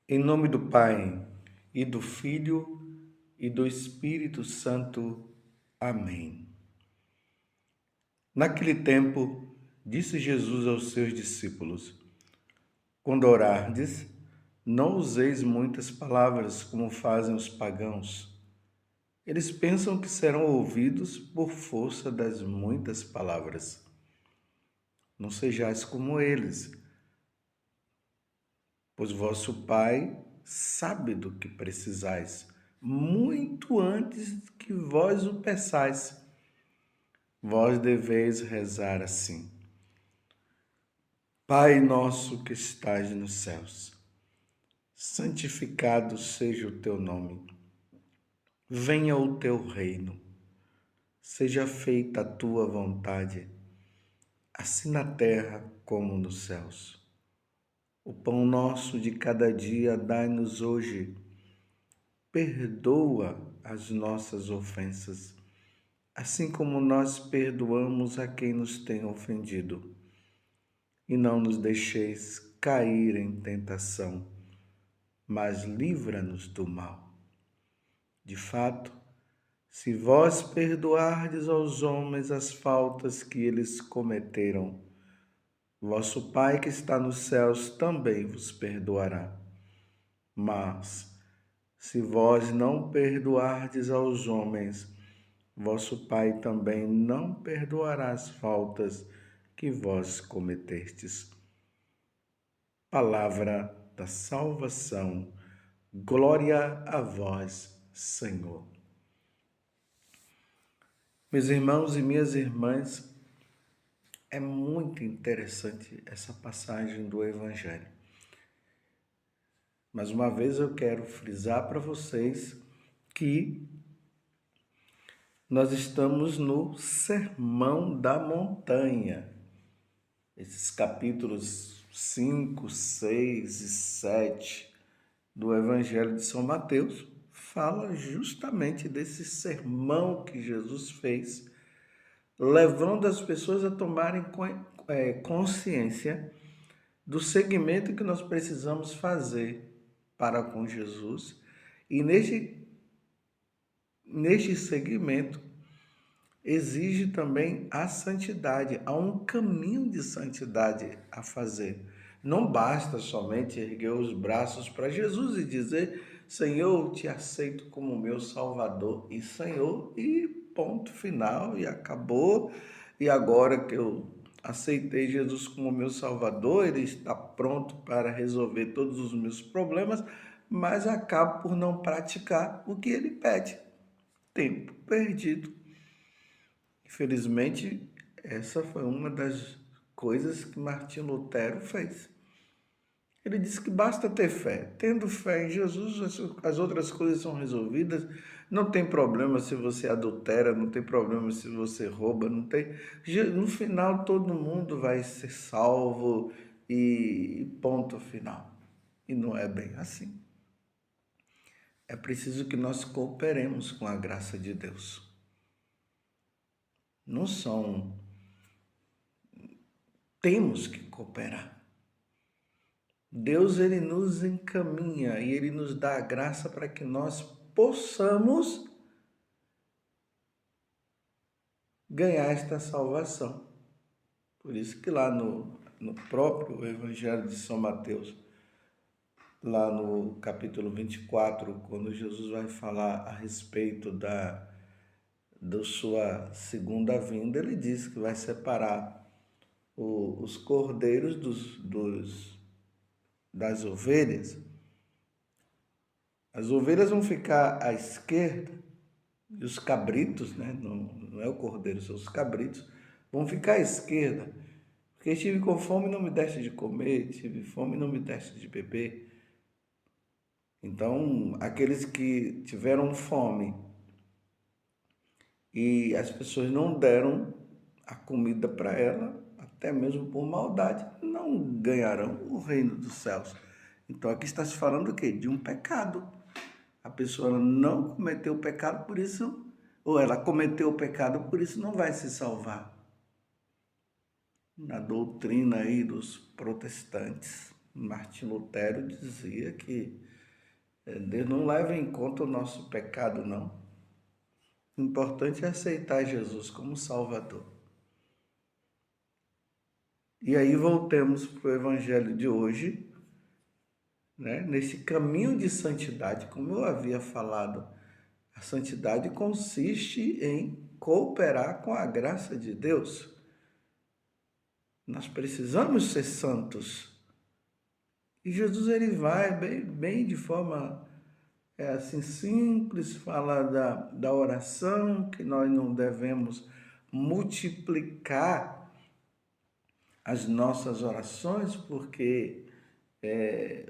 Em nome do Pai, e do Filho, e do Espírito Santo. Amém. Naquele tempo, disse Jesus aos seus discípulos: Quando orardes, não useis muitas palavras como fazem os pagãos. Eles pensam que serão ouvidos por força das muitas palavras. Não sejais como eles, pois vosso Pai sabe do que precisais, muito antes que vós o peçais. Vós deveis rezar assim: Pai nosso que estais nos céus, santificado seja o teu nome. Venha o teu reino. Seja feita a tua vontade, assim na terra como nos céus. O pão nosso de cada dia dai-nos hoje. Perdoa as nossas ofensas, assim como nós perdoamos a quem nos tem ofendido. E não nos deixeis cair em tentação, mas livra-nos do mal. De fato, se vós perdoardes aos homens as faltas que eles cometeram, vosso Pai que está nos céus também vos perdoará. Mas, se vós não perdoardes aos homens, vosso Pai também não perdoará as faltas que vós cometestes. Palavra da salvação. Glória a vós, Senhor. Meus irmãos e minhas irmãs, é muito interessante essa passagem do Evangelho. Mais uma vez eu quero frisar para vocês que nós estamos no Sermão da Montanha. Esses capítulos 5, 6 e 7 do Evangelho de São Mateus fala justamente desse sermão que Jesus fez, levando as pessoas a tomarem consciência do segmento que nós precisamos fazer para com Jesus. E neste segmento exige também a santidade. Há um caminho de santidade a fazer. Não basta somente erguer os braços para Jesus e dizer: Senhor, eu te aceito como meu Salvador e Senhor, e ponto final, e acabou. E agora que eu aceitei Jesus como meu Salvador, Ele está pronto para resolver todos os meus problemas, mas acabo por não praticar o que Ele pede. Tempo perdido. Infelizmente, essa foi uma das coisas que Martinho Lutero fez. Ele disse que basta ter fé. Tendo fé em Jesus, as outras coisas são resolvidas. Não tem problema se você adultera, não tem problema se você rouba, não tem. No final, todo mundo vai ser salvo e ponto final. E não é bem assim. É preciso que nós cooperemos com a graça de Deus. Não são. Temos que cooperar. Deus, ele nos encaminha e ele nos dá a graça para que nós possamos ganhar esta salvação. Por isso que lá no próprio Evangelho de São Mateus, lá no capítulo 24, quando Jesus vai falar a respeito da sua segunda vinda, ele diz que vai separar os cordeiros das ovelhas. As ovelhas vão ficar à esquerda e os cabritos, né? Não é o cordeiro, são os cabritos, vão ficar à esquerda. Porque estive com fome e não me deste de comer, tive fome e não me deste de beber. Então, aqueles que tiveram fome e as pessoas não deram a comida para ela, até mesmo por maldade, não ganharão o reino dos céus. Então, aqui está se falando o quê? De um pecado. A pessoa não cometeu o pecado, por isso, ou ela cometeu o pecado, por isso não vai se salvar. Na doutrina aí dos protestantes. Martim Lutero dizia que Deus não leva em conta o nosso pecado, não. O importante é aceitar Jesus como Salvador. E aí voltemos para o Evangelho de hoje, né? Nesse caminho de santidade, como eu havia falado, a santidade consiste em cooperar com a graça de Deus. Nós precisamos ser santos. E Jesus ele vai bem de forma assim simples, fala da oração, que nós não devemos multiplicar as nossas orações, porque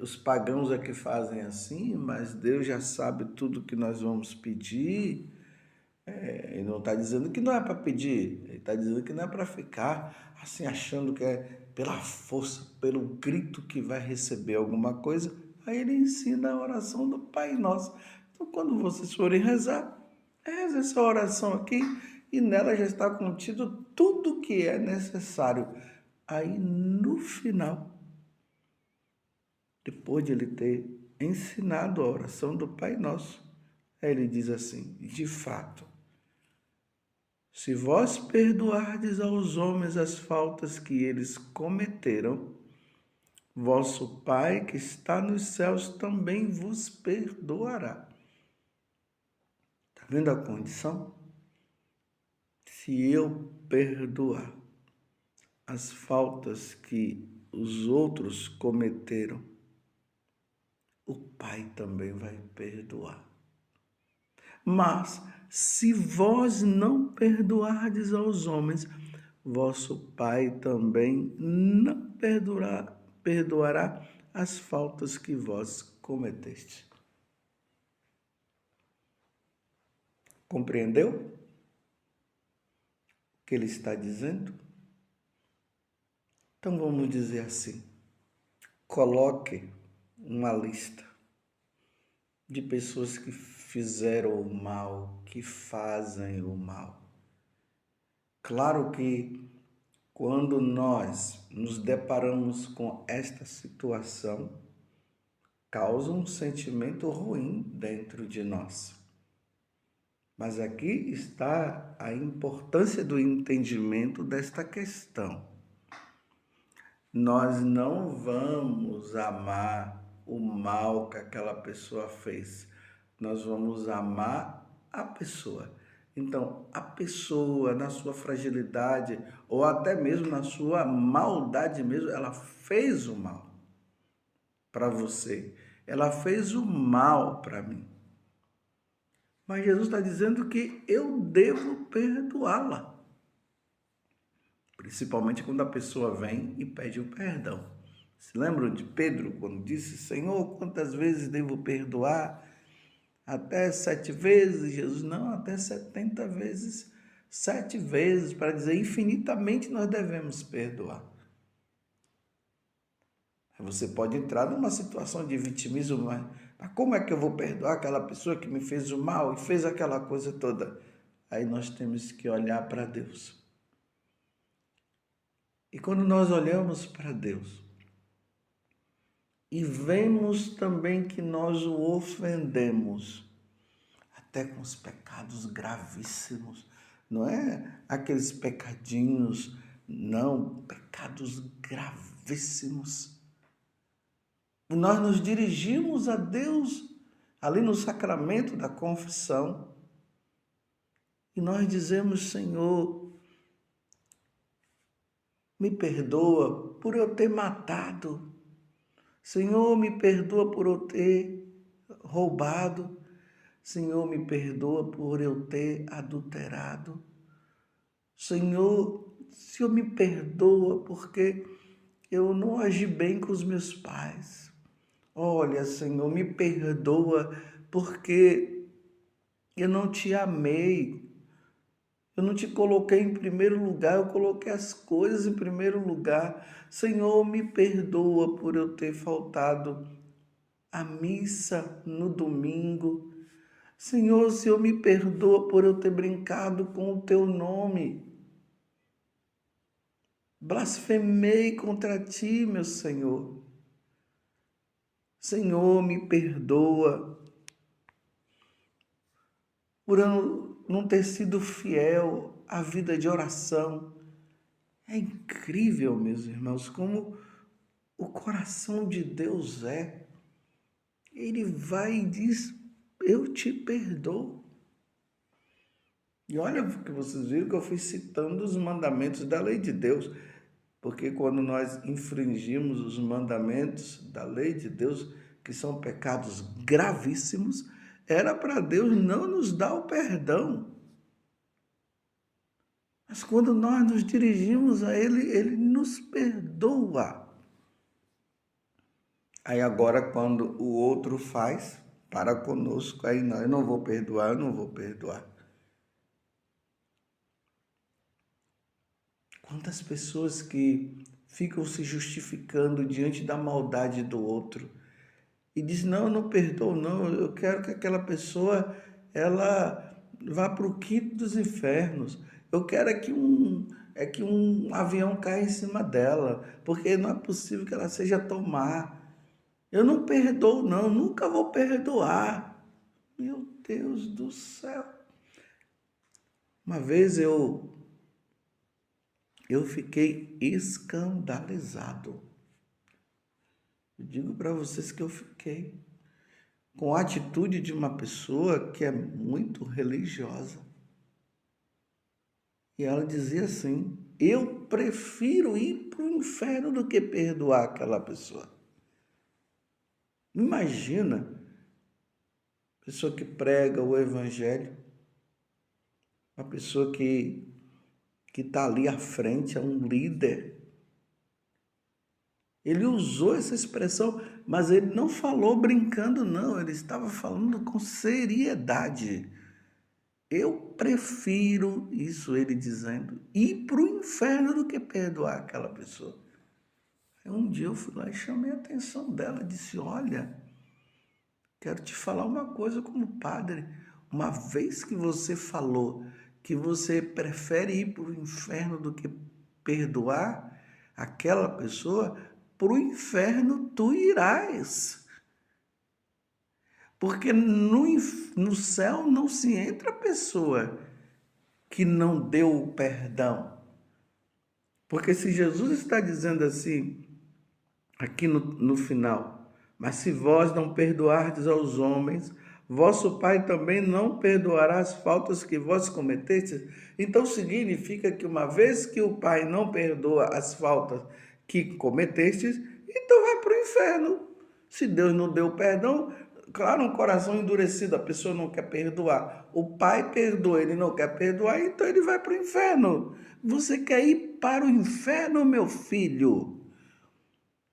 os pagãos é que fazem assim, mas Deus já sabe tudo que nós vamos pedir. Ele não está dizendo que não é para pedir, ele está dizendo que não é para ficar assim achando que é pela força, pelo grito que vai receber alguma coisa. Aí ele ensina a oração do Pai Nosso. Então, quando vocês forem rezar, reze essa oração aqui e nela já está contido tudo que é necessário. Aí no final, depois de ele ter ensinado a oração do Pai Nosso, aí ele diz assim: de fato, se vós perdoardes aos homens as faltas que eles cometeram, vosso Pai que está nos céus também vos perdoará. Está vendo a condição? Se eu perdoar as faltas que os outros cometeram, o Pai também vai perdoar. Mas, se vós não perdoardes aos homens, vosso Pai também não perdoará as faltas que vós cometeste. Compreendeu o que ele está dizendo? Então vamos dizer assim: coloque uma lista de pessoas que fizeram o mal, que fazem o mal. Claro que quando nós nos deparamos com esta situação, causa um sentimento ruim dentro de nós. Mas aqui está a importância do entendimento desta questão. Nós não vamos amar o mal que aquela pessoa fez. Nós vamos amar a pessoa. Então, a pessoa, na sua fragilidade, ou até mesmo na sua maldade mesmo, ela fez o mal para você. Ela fez o mal para mim. Mas Jesus está dizendo que eu devo perdoá-la. Principalmente quando a pessoa vem e pede o perdão. Se lembram de Pedro, quando disse: Senhor, quantas vezes devo perdoar? Até 7 vezes? Jesus: não, até 70 vezes, 7 vezes, para dizer infinitamente nós devemos perdoar. Você pode entrar numa situação de vitimismo, mas como é que eu vou perdoar aquela pessoa que me fez o mal e fez aquela coisa toda? Aí nós temos que olhar para Deus. E quando nós olhamos para Deus e vemos também que nós o ofendemos, até com os pecados gravíssimos, não é aqueles pecadinhos, não, pecados gravíssimos. E nós nos dirigimos a Deus ali no sacramento da confissão e nós dizemos: Senhor, me perdoa por eu ter matado. Senhor, me perdoa por eu ter roubado. Senhor, me perdoa por eu ter adulterado. Senhor, me perdoa porque eu não agi bem com os meus pais. Olha, Senhor, me perdoa porque eu não te amei. Eu não te coloquei em primeiro lugar, eu coloquei as coisas em primeiro lugar. Senhor, me perdoa por eu ter faltado à missa no domingo. Senhor, me perdoa por eu ter brincado com o teu nome. Blasfemei contra ti, meu Senhor. Senhor, me perdoa por eu não ter sido fiel à vida de oração. É incrível, meus irmãos, como o coração de Deus é. Ele vai e diz, eu te perdoo. E olha que vocês viram que eu fui citando os mandamentos da lei de Deus, porque quando nós infringimos os mandamentos da lei de Deus, que são pecados gravíssimos, era para Deus não nos dar o perdão. Mas quando nós nos dirigimos a Ele, Ele nos perdoa. Aí agora quando o outro faz para conosco, aí não, eu não vou perdoar, eu não vou perdoar. Quantas pessoas que ficam se justificando diante da maldade do outro e diz, não, eu não perdoo, não, eu quero que aquela pessoa, ela vá para o quinto dos infernos. Eu quero que um avião caia em cima dela, porque não é possível que ela seja tão má. Eu não perdoo, não, nunca vou perdoar. Meu Deus do céu. Uma vez eu fiquei escandalizado. Eu digo para vocês que eu fiquei com a atitude de uma pessoa que é muito religiosa. E ela dizia assim, eu prefiro ir para o inferno do que perdoar aquela pessoa. Imagina, pessoa que prega o evangelho, uma pessoa que está ali à frente, é um líder. Ele usou essa expressão, mas ele não falou brincando, não. Ele estava falando com seriedade. Eu prefiro, isso ele dizendo, ir para o inferno do que perdoar aquela pessoa. Aí um dia eu fui lá e chamei a atenção dela, disse, olha, quero te falar uma coisa como padre. Uma vez que você falou que você prefere ir para o inferno do que perdoar aquela pessoa, para o inferno tu irás. Porque no céu não se entra pessoa que não deu o perdão. Porque se Jesus está dizendo assim, aqui no final, mas se vós não perdoardes aos homens, vosso Pai também não perdoará as faltas que vós cometestes. Então significa que uma vez que o Pai não perdoa as faltas que cometestes, então vai para o inferno. Se Deus não deu perdão, claro, um coração endurecido, a pessoa não quer perdoar. O pai perdoa, ele não quer perdoar, então ele vai para o inferno. Você quer ir para o inferno, meu filho?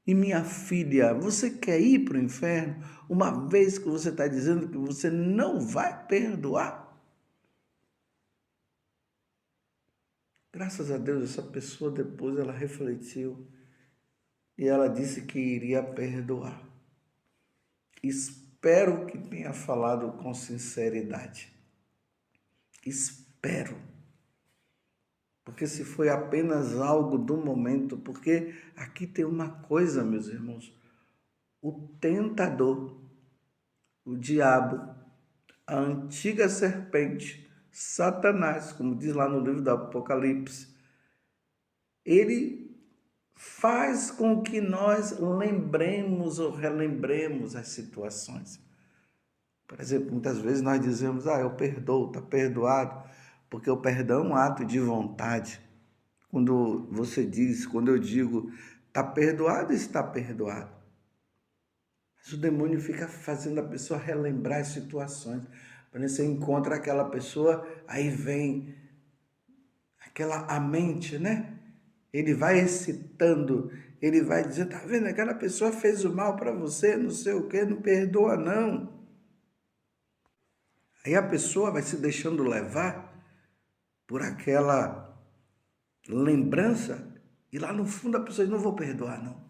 E minha filha, você quer ir para o inferno? Uma vez que você está dizendo que você não vai perdoar? Graças a Deus, essa pessoa depois ela refletiu e ela disse que iria perdoar. Espero que tenha falado com sinceridade. Espero. Porque se foi apenas algo do momento, porque aqui tem uma coisa, meus irmãos, o tentador, o diabo, a antiga serpente, Satanás, como diz lá no livro do Apocalipse, ele faz com que nós lembremos ou relembremos as situações. Por exemplo, muitas vezes nós dizemos, eu perdoo, está perdoado, porque o perdão é um ato de vontade. Quando você diz, quando eu digo, está perdoado, está perdoado. Mas o demônio fica fazendo a pessoa relembrar as situações. Quando você encontra aquela pessoa, aí vem a mente, né? Ele vai excitando, ele vai dizendo, tá vendo, aquela pessoa fez o mal para você, não sei o quê, não perdoa não. Aí a pessoa vai se deixando levar por aquela lembrança e lá no fundo a pessoa diz, não vou perdoar não.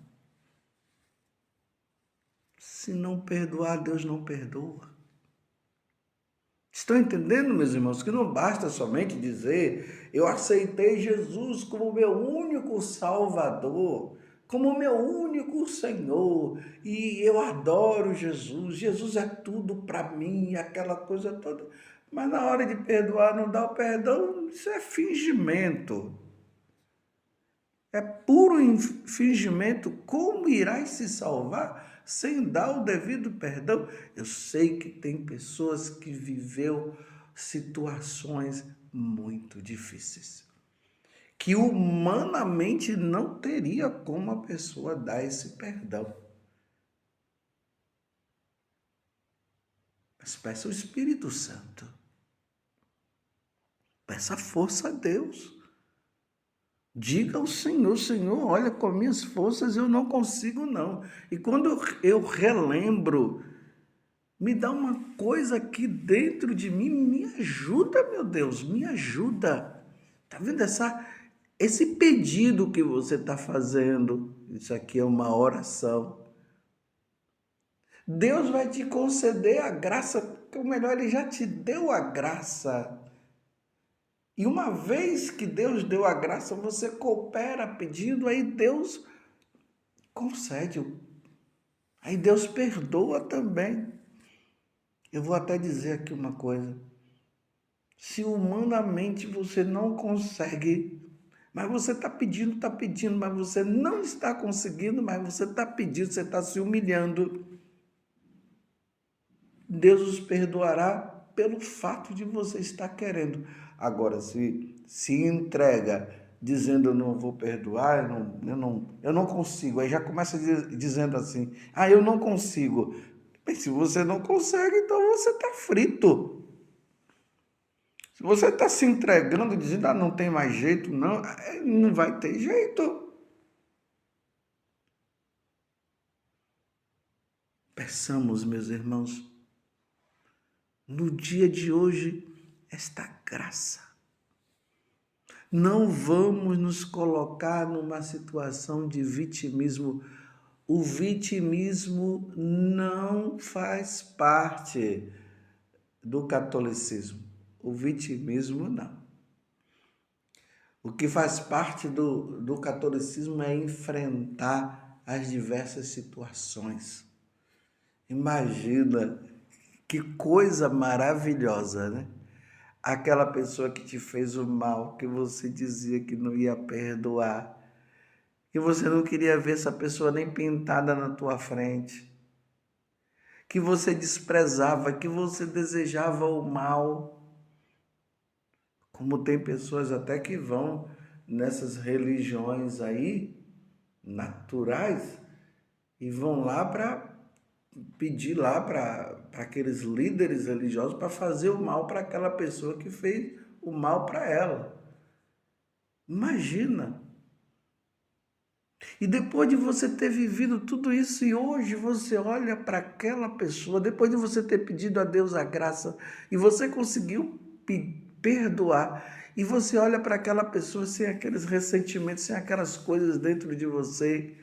Se não perdoar, Deus não perdoa. Estão entendendo, meus irmãos, que não basta somente dizer, eu aceitei Jesus como meu único Salvador, como meu único Senhor, e eu adoro Jesus, Jesus é tudo para mim, aquela coisa toda, mas na hora de perdoar não dá o perdão, isso é fingimento, é puro fingimento. Como irás se salvar sem dar o devido perdão? Eu sei que tem pessoas que viveu situações muito difíceis, que humanamente não teria como a pessoa dar esse perdão. Mas peça o Espírito Santo. Peça força a Deus. Diga ao Senhor, Senhor, olha, com minhas forças eu não consigo não. E quando eu relembro, me dá uma coisa aqui dentro de mim, me ajuda, meu Deus, me ajuda. Tá vendo esse pedido que você está fazendo? Isso aqui é uma oração. Deus vai te conceder a graça, ou melhor, Ele já te deu a graça. E uma vez que Deus deu a graça, você coopera pedindo, aí Deus concede. Aí Deus perdoa também. Eu vou até dizer aqui uma coisa. Se humanamente você não consegue, mas você está pedindo, mas você não está conseguindo, mas você está pedindo, você está se humilhando, Deus os perdoará pelo fato de você estar querendo. Agora, se entrega dizendo eu não vou perdoar, eu não consigo, aí já começa dizendo assim, eu não consigo. Bem, se você não consegue, então você está frito. Se você está se entregando, dizendo não tem mais jeito, não vai ter jeito. Peçamos, meus irmãos, no dia de hoje, esta graça. Não vamos nos colocar numa situação de vitimismo. O vitimismo não faz parte do catolicismo. O vitimismo não. O que faz parte do catolicismo é enfrentar as diversas situações. Imagina que coisa maravilhosa, né? Aquela pessoa que te fez o mal, que você dizia que não ia perdoar, que você não queria ver essa pessoa nem pintada na tua frente, que você desprezava, que você desejava o mal. Como tem pessoas até que vão nessas religiões aí, naturais, e vão lá para pedir lá para aqueles líderes religiosos para fazer o mal para aquela pessoa que fez o mal para ela. Imagina! E depois de você ter vivido tudo isso e hoje você olha para aquela pessoa, depois de você ter pedido a Deus a graça e você conseguiu perdoar, e você olha para aquela pessoa sem aqueles ressentimentos, sem aquelas coisas dentro de você,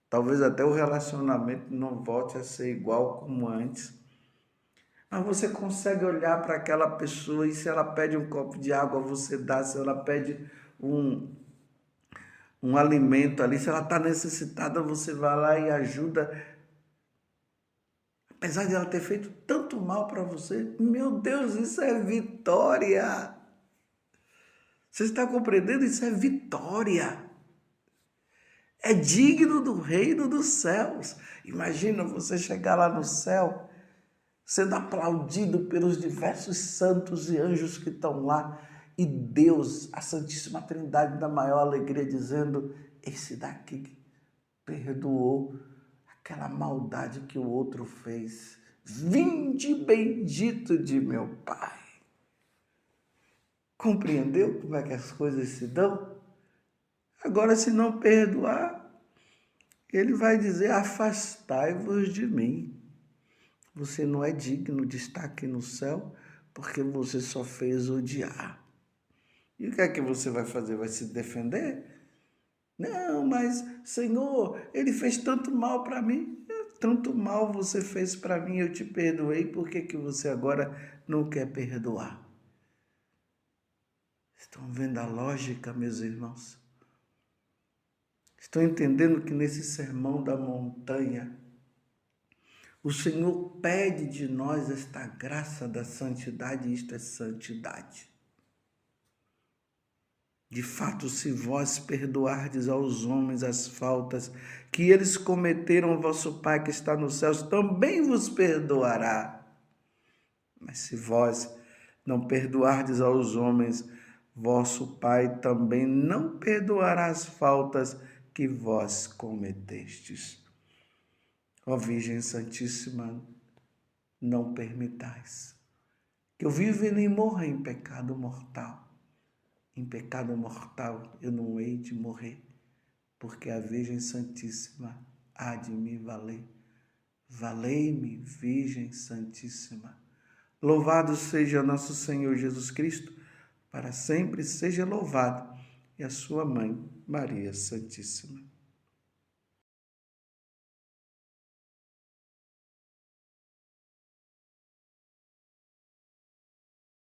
talvez até o relacionamento não volte a ser igual como antes. Mas você consegue olhar para aquela pessoa e se ela pede um copo de água, você dá. Se ela pede um alimento ali, se ela está necessitada, você vai lá e ajuda. Apesar de ela ter feito tanto mal para você, meu Deus, isso é vitória. Você está compreendendo? Isso é vitória. É digno do reino dos céus. Imagina você chegar lá no céu, sendo aplaudido pelos diversos santos e anjos que estão lá, e Deus, a Santíssima Trindade, da maior alegria, dizendo: esse daqui perdoou aquela maldade que o outro fez. Vinde bendito de meu Pai. Compreendeu como é que as coisas se dão? Agora, se não perdoar, ele vai dizer: afastai-vos de mim. Você não é digno de estar aqui no céu porque você só fez odiar. E o que é que você vai fazer? Vai se defender? Não, mas Senhor, ele fez tanto mal para mim. Tanto mal você fez para mim, eu te perdoei. Por que você agora não quer perdoar? Estão vendo a lógica, meus irmãos? Estão entendendo que nesse sermão da montanha, o Senhor pede de nós esta graça da santidade, e isto é santidade. De fato, se vós perdoardes aos homens as faltas que eles cometeram, vosso Pai que está nos céus também vos perdoará. Mas se vós não perdoardes aos homens, vosso Pai também não perdoará as faltas que vós cometestes. Ó Virgem Santíssima, não permitais que eu viva e nem morra em pecado mortal. Em pecado mortal eu não hei de morrer, porque a Virgem Santíssima há de me valer. Valei-me, Virgem Santíssima. Louvado seja nosso Senhor Jesus Cristo, para sempre seja louvado, e a sua mãe, Maria Santíssima.